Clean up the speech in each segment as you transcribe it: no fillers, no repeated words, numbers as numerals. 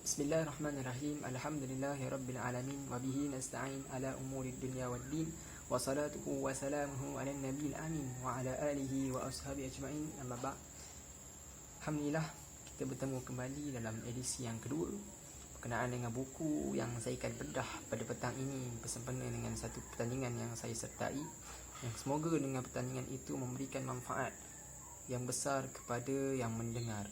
Bismillahirrahmanirrahim. Alhamdulillahirabbil alamin wa bihi nasta'in ala umuri dunya waddin wa salatuhu wa salamuhu ala nabiyil amin wa ala alihi wa ashabi ajma'in. Amma ba'd. Alhamdulillah, kita bertemu kembali dalam edisi yang kedua berkenaan dengan buku yang saya akan bedah pada petang ini bersempena dengan satu pertandingan yang saya sertai, yang semoga dengan pertandingan itu memberikan manfaat yang besar kepada yang mendengar,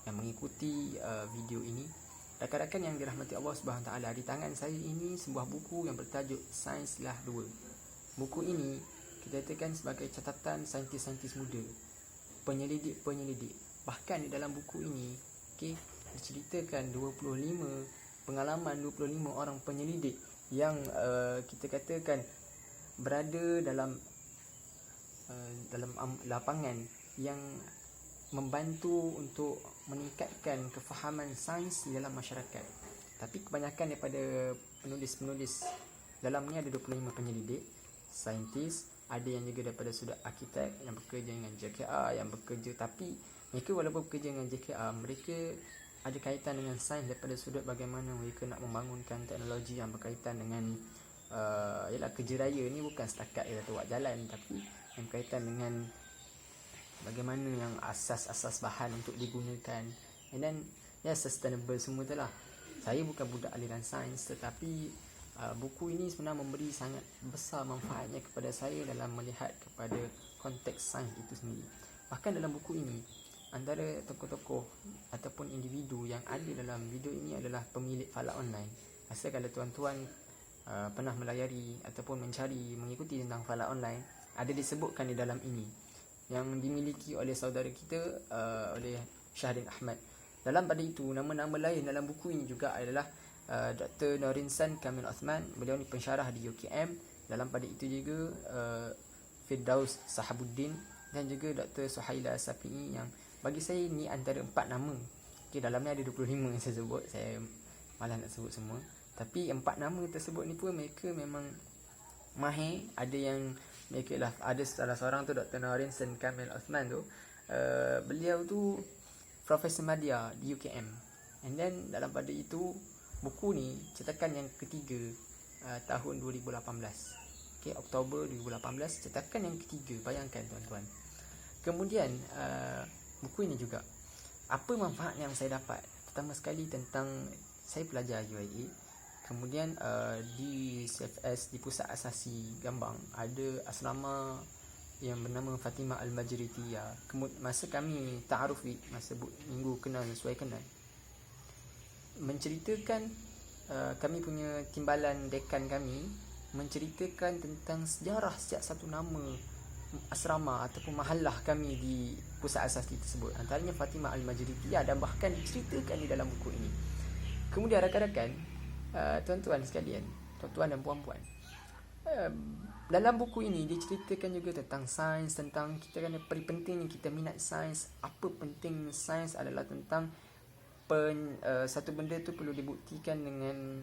yang mengikuti video ini. Rakan-rakan yang dirahmati Allah Subhanahu Wa Taala, di tangan saya ini sebuah buku yang bertajuk Sainslah 2. Buku ini kita katakan sebagai catatan saintis-saintis muda, penyelidik-penyelidik. Bahkan di dalam buku ini diceritakan 25 pengalaman 25 orang penyelidik yang kita katakan berada dalam lapangan yang membantu untuk meningkatkan kefahaman sains di dalam masyarakat. Tapi kebanyakan daripada penulis-penulis dalamnya ada 25 penyelidik, saintis, ada yang juga daripada sudut arkitek yang bekerja dengan JKR, yang bekerja, tapi mereka walaupun bekerja dengan JKR, mereka ada kaitan dengan sains daripada sudut bagaimana mereka nak membangunkan teknologi yang berkaitan dengan ialah kerja raya ni bukan setakat buat jalan, tapi yang berkaitan dengan bagaimana yang asas-asas bahan untuk digunakan, and then sustainable semua tu lah. Saya bukan budak aliran sains, tetapi buku ini sebenarnya memberi sangat besar manfaatnya kepada saya dalam melihat kepada konteks sains itu sendiri. Bahkan dalam buku ini, antara tokoh-tokoh ataupun individu yang ada dalam video ini adalah pemilik falak online. Rasa kalau tuan-tuan pernah melayari ataupun mengikuti tentang falak online, ada disebutkan di dalam ini, yang dimiliki oleh saudara kita, oleh Syahdin Ahmad. Dalam pada itu, nama-nama lain dalam buku ini juga adalah Dr. Norinsan Kamil Osman, beliau ni pensyarah di UKM. Dalam pada itu juga Firdaus Sahabuddin dan juga Dr. Suhaila Safi'i, yang bagi saya ni antara 4 nama. Dalamnya ada 25 yang saya sebut, saya malas nak sebut semua. Tapi 4 nama tersebut ni pun mereka memang mahir. Ada yang mereka lah, ada salah seorang tu Dr. Norinsan Kamil Osman tu, beliau tu Profesor Madya di UKM. And then dalam pada itu, buku ni cetakan yang ketiga tahun 2018. Oktober 2018, cetakan yang ketiga. Bayangkan tuan-tuan. Kemudian buku ini juga, apa manfaat yang saya dapat? Pertama sekali tentang saya pelajar UIA. Kemudian di CFS, di Pusat Asasi Gambang, ada asrama yang bernama Fatimah Al-Majritiyah. Masa kami ta'aruf, masa minggu kenal, sesuai kenal, menceritakan kami punya timbalan dekan kami menceritakan tentang sejarah setiap satu nama asrama ataupun mahallah kami di Pusat Asasi tersebut. Antaranya Fatimah Al-Majritiyah, dan bahkan diceritakan di dalam buku ini. Kemudian rakan-rakan, tuan-tuan sekalian, tuan-tuan dan puan-puan, dalam buku ini diceritakan juga tentang sains, tentang kita kena pentingnya kita minat sains. Apa penting sains adalah tentang satu benda tu perlu dibuktikan dengan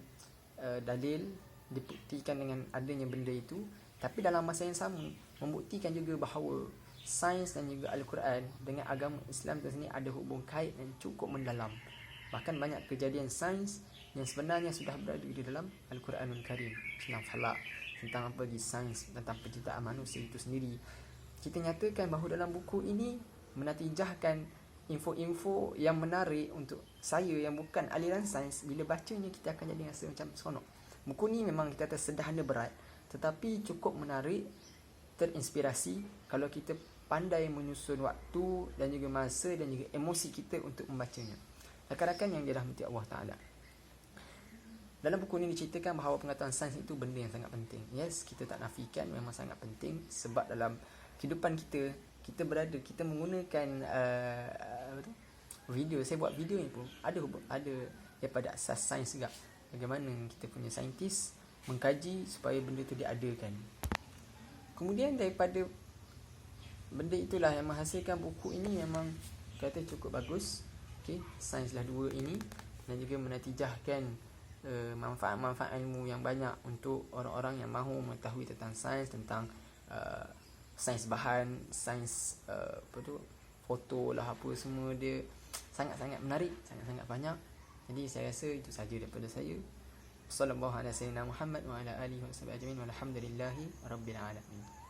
dalil, dibuktikan dengan adanya benda itu, tapi dalam masa yang sama membuktikan juga bahawa sains dan juga Al-Quran dengan agama Islam tu sendiri ada hubung kait yang cukup mendalam. Bahkan banyak kejadian sains yang sebenarnya sudah berada di dalam Al-Quranul Karim, tentang falak, tentang apa lagi sains, tentang penciptaan manusia itu sendiri. Kita nyatakan bahawa dalam buku ini menatijahkan info-info yang menarik untuk saya yang bukan aliran sains. Bila bacanya kita akan jadi rasa macam seronok. Buku ni memang kita kata sederhana berat, tetapi cukup menarik, terinspirasi kalau kita pandai menyusun waktu dan juga masa dan juga emosi kita untuk membacanya. Rakan-rakan yang dirahmati Allah Ta'ala, dalam buku ini diceritakan bahawa pengetahuan sains itu benda yang sangat penting. Yes, kita tak nafikan, memang sangat penting. Sebab dalam kehidupan kita, kita menggunakan video. Saya buat video ni pun ada daripada asas sains juga. Bagaimana kita punya saintis mengkaji supaya benda itu diadakan. Kemudian daripada benda itulah yang menghasilkan buku ini memang kata cukup bagus. Sainslah 2 ini, dan juga menatijahkan manfaat-manfaat ilmu yang banyak untuk orang-orang yang mahu mengetahui tentang sains, tentang sains bahan, sains foto lah, apa semua. Dia sangat-sangat menarik, sangat-sangat banyak. Jadi saya rasa itu saja daripada saya. Sallallahu alaihi wasallam Muhammad wa ala alihi wa sahbihi ajma'in walhamdulillahi rabbil alamin.